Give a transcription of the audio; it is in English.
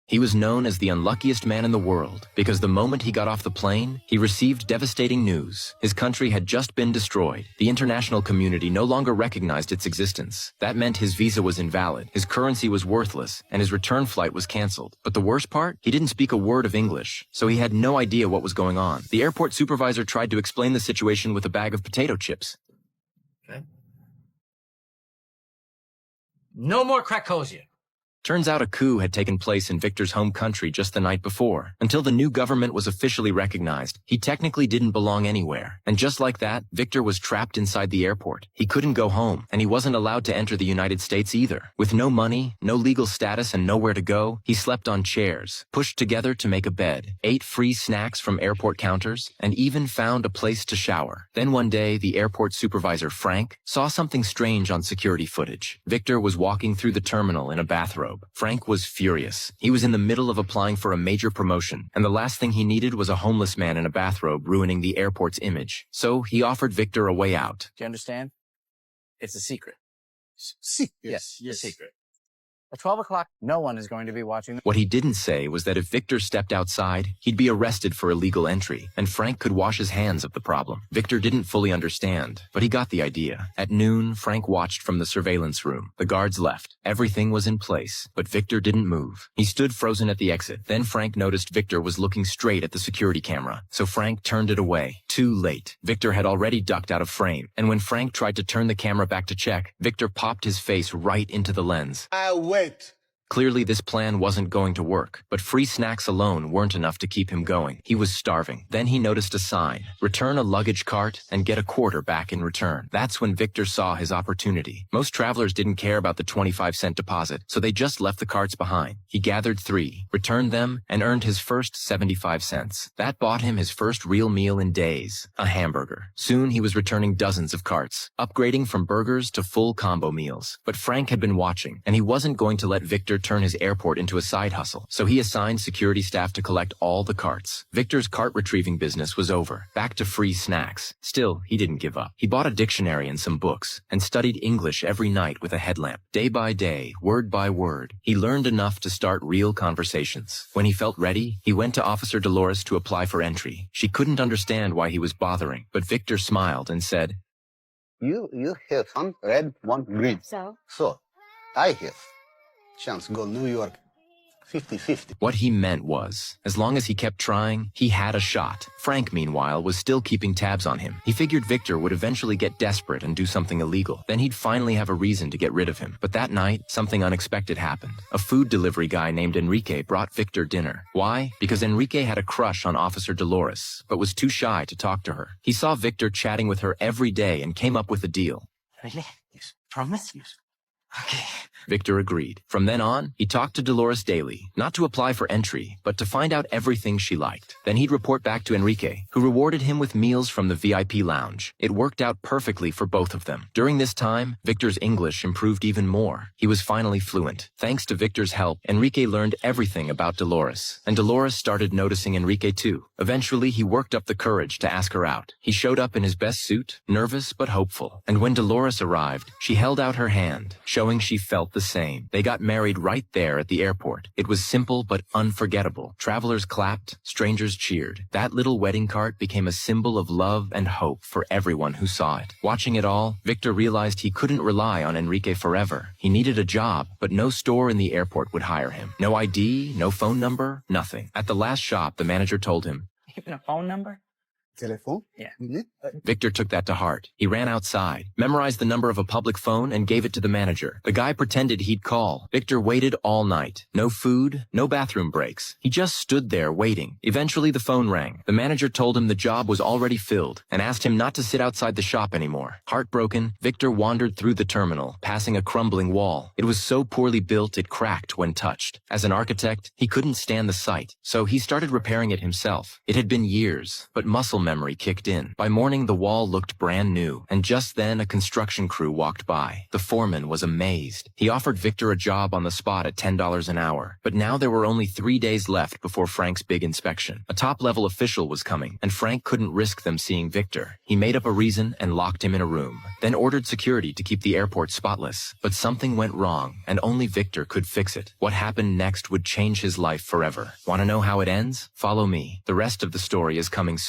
He was known as the unluckiest man in the world because the moment he got off the plane, he received devastating news. His country had just been destroyed. The international community no longer recognized its existence. That meant his visa was invalid, his currency was worthless, and his return flight was canceled. But the worst part? He didn't speak a word of English, so he had no idea what was going on. The airport supervisor tried to explain the situation with a bag of potato chips. Okay. No more Krakosia. Turns out a coup had taken place in Victor's home country just the night before. Until the new government was officially recognized, he technically didn't belong anywhere. And just like that, Victor was trapped inside the airport. He couldn't go home, and he wasn't allowed to enter the United States either. With no money, no legal status, and nowhere to go, he slept on chairs, pushed together to make a bed, ate free snacks from airport counters, and even found a place to shower. Then one day, the airport supervisor, Frank, saw something strange on security footage. Victor was walking through the terminal in a bathrobe. Frank was furious. He was in the middle of applying for a major promotion, and the last thing he needed was a homeless man in a bathrobe ruining the airport's image. So he offered Victor a way out. Do you understand? It's a secret. Yes. A secret. At 12 o'clock, no one is going to be watching. What he didn't say was that if Victor stepped outside, he'd be arrested for illegal entry, and Frank could wash his hands of the problem. Victor didn't fully understand, but he got the idea. At noon, Frank watched from the surveillance room. The guards left. Everything was in place, but Victor didn't move. He stood frozen at the exit. Then Frank noticed Victor was looking straight at the security camera, so Frank turned it away. Too late. Victor had already ducked out of frame, and when Frank tried to turn the camera back to check, Victor popped his face right into the lens. Wait. Clearly, this plan wasn't going to work, but free snacks alone weren't enough to keep him going. He was starving. Then he noticed a sign, return a luggage cart and get a quarter back in return. That's when Victor saw his opportunity. Most travelers didn't care about the 25-cent deposit, so they just left the carts behind. He gathered 3, returned them, and earned his first 75 cents. That bought him his first real meal in days, a hamburger. Soon he was returning dozens of carts, upgrading from burgers to full combo meals. But Frank had been watching, and he wasn't going to let Victor turn his airport into a side hustle, so he assigned security staff to collect all the carts. Victor's cart retrieving business was over, back to free snacks. Still, he didn't give up. He bought a dictionary and some books, and studied English every night with a headlamp. Day by day, word by word, he learned enough to start real conversations. When he felt ready, he went to Officer Dolores to apply for entry. She couldn't understand why he was bothering, but Victor smiled and said, You have one red, one green. So? So, I have chance go New York 50-50. What he meant was, as long as he kept trying, he had a shot. Frank, meanwhile, was still keeping tabs on him. He figured Victor would eventually get desperate and do something illegal. Then he'd finally have a reason to get rid of him. But that night, something unexpected happened. A food delivery guy named Enrique brought Victor dinner. Why? Because Enrique had a crush on Officer Dolores, but was too shy to talk to her. He saw Victor chatting with her every day and came up with a deal. Really? Yes. Promise? Yes. Okay. Victor agreed. From then on, he talked to Dolores daily, not to apply for entry, but to find out everything she liked. Then he'd report back to Enrique, who rewarded him with meals from the VIP lounge. It worked out perfectly for both of them. During this time, Victor's English improved even more. He was finally fluent. Thanks to Victor's help, Enrique learned everything about Dolores, and Dolores started noticing Enrique too. Eventually, he worked up the courage to ask her out. He showed up in his best suit, nervous but hopeful. And when Dolores arrived, she held out her hand, showing she felt the same. They got married right there at the airport. It was simple but unforgettable. Travelers clapped, strangers cheered. That little wedding cart became a symbol of love and hope for everyone who saw it. Watching it all, Victor realized he couldn't rely on Enrique forever. He needed a job, but no store in the airport would hire him. No ID, no phone number, nothing. At the last shop, the manager told him, Even a phone number? Telephone? Yeah. Victor took that to heart. He ran outside, memorized the number of a public phone, and gave it to the manager. The guy pretended he'd call. Victor waited all night. No food, no bathroom breaks. He just stood there waiting. Eventually, the phone rang. The manager told him the job was already filled and asked him not to sit outside the shop anymore. Heartbroken, Victor wandered through the terminal, passing a crumbling wall. It was so poorly built it cracked when touched. As an architect, he couldn't stand the sight, so he started repairing it himself. It had been years, but muscle memory kicked in. By morning, the wall looked brand new, and just then a construction crew walked by. The foreman was amazed. He offered Victor a job on the spot at $10 an hour. But now there were only 3 days left before Frank's big inspection. A top-level official was coming, and Frank couldn't risk them seeing Victor. He made up a reason and locked him in a room, then ordered security to keep the airport spotless. But something went wrong, and only Victor could fix it. What happened next would change his life forever. Want to know how it ends? Follow me. The rest of the story is coming soon.